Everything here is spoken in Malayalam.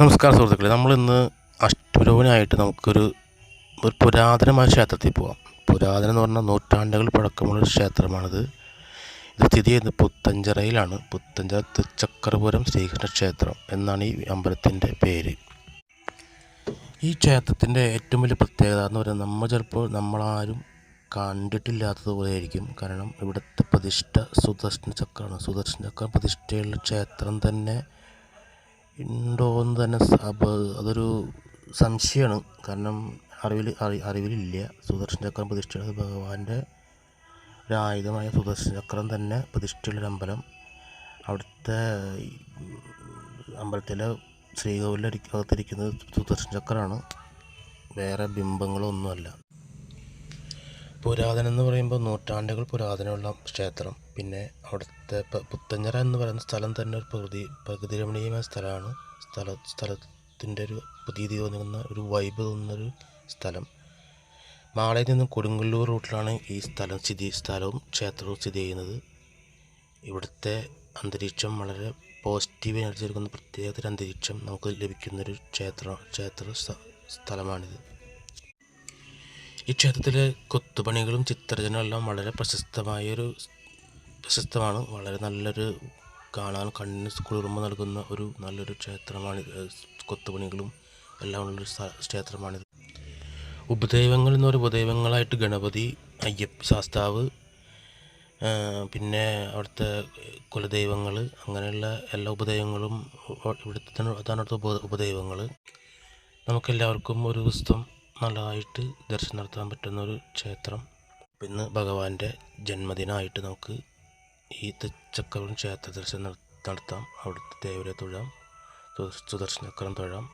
നമസ്കാരം സുഹൃത്തുക്കളെ, നമ്മളിന്ന് അഷ്ടപുരോഗമനമായിട്ട് നമുക്കൊരു പുരാതനമായ ക്ഷേത്രത്തിൽ പോകാം. പുരാതനം എന്ന് പറഞ്ഞാൽ നൂറ്റാണ്ടുകൾ പഴക്കമുള്ളൊരു ക്ഷേത്രമാണിത്. ഇത് സ്ഥിതി ചെയ്യുന്നത് പുത്തഞ്ചിറയിലാണ്. പുത്തഞ്ചിറ തൃച്ചക്കരപുരം ശ്രീകൃഷ്ണ ക്ഷേത്രം എന്നാണ് ഈ അമ്പലത്തിൻ്റെ പേര്. ഈ ക്ഷേത്രത്തിൻ്റെ ഏറ്റവും വലിയ പ്രത്യേകത എന്ന് പറയുന്നത് നമ്മളാരും കണ്ടിട്ടില്ലാത്തതുപോലെ ആയിരിക്കും. കാരണം ഇവിടുത്തെ പ്രതിഷ്ഠ സുദർശന ചക്രമാണ്. സുദർശന ചക്രം പ്രതിഷ്ഠയുള്ള ക്ഷേത്രം തന്നെ ഉണ്ടോ എന്ന് തന്നെ അതൊരു സംശയമാണ്. കാരണം അറിവിലില്ല. സുദർശന ചക്രം പ്രതിഷ്ഠയുള്ളത് ഭഗവാന്റെ ഒരു ആയുധമായ സുദർശന ചക്രം തന്നെ പ്രതിഷ്ഠയുള്ളൊരു അമ്പലം. അവിടുത്തെ അമ്പലത്തിലെ ശ്രീകോവിലകത്തിരിക്കുന്നത് സുദർശന ചക്രമാണ്, വേറെ ബിംബങ്ങളൊന്നുമല്ല. പുരാതനം എന്ന് പറയുമ്പോൾ നൂറ്റാണ്ടുകൾ പുരാതനമുള്ള ക്ഷേത്രം. പിന്നെ അവിടുത്തെ പുത്തഞ്ചിറ എന്ന് പറയുന്ന സ്ഥലം തന്നെ ഒരു പ്രകൃതി രമണീയമായ സ്ഥലമാണ്. സ്ഥലത്തിൻ്റെ ഒരു പ്രതീതി തോന്നുന്ന ഒരു വൈബ് തോന്നുന്നൊരു സ്ഥലം. മാളയിൽ നിന്നും കൊടുങ്ങല്ലൂർ റൂട്ടിലാണ് ഈ സ്ഥലവും ക്ഷേത്രവും സ്ഥിതി ചെയ്യുന്നത്. ഇവിടുത്തെ അന്തരീക്ഷം വളരെ പോസിറ്റീവ് എനർജി നൽകുന്ന പ്രത്യേകതര അന്തരീക്ഷം നമുക്ക് ലഭിക്കുന്നൊരു ക്ഷേത്ര സ്ഥലമാണിത്. ഈ ക്ഷേത്രത്തിലെ കൊത്തുപണികളും ചിത്രരചനയും എല്ലാം വളരെ പ്രശസ്തമാണ്. വളരെ നല്ലൊരു കാണാൻ കണ്ണിന് കുളിർമ നൽകുന്ന ഒരു നല്ലൊരു ക്ഷേത്രമാണ്. കൊത്തുപണികളും എല്ലാം ഉള്ളൊരു ക്ഷേത്രമാണിത്. ഉപദൈവങ്ങൾ എന്ന് പറയുന്ന ഉപദൈവങ്ങളായിട്ട് ഗണപതി, ശാസ്താവ്, പിന്നെ അവിടുത്തെ കുലദൈവങ്ങൾ, അങ്ങനെയുള്ള എല്ലാ ഉപദൈവങ്ങളും അതാണ് അവിടുത്തെ ഉപദൈവങ്ങൾ. നമുക്കെല്ലാവർക്കും ഒരു ദിവസം നല്ലതായിട്ട് ദർശനം നടത്താൻ പറ്റുന്ന ഒരു ക്ഷേത്രം. ഇന്ന് ഭഗവാന്റെ ജന്മദിനമായിട്ട് നമുക്ക് ഈ തൃച്ചക്കരം ക്ഷേത്ര ദർശനം നടത്താം. അവിടുത്തെ ദേവരെ തൊഴാം, സുദർശന ചക്രം തൊഴാം.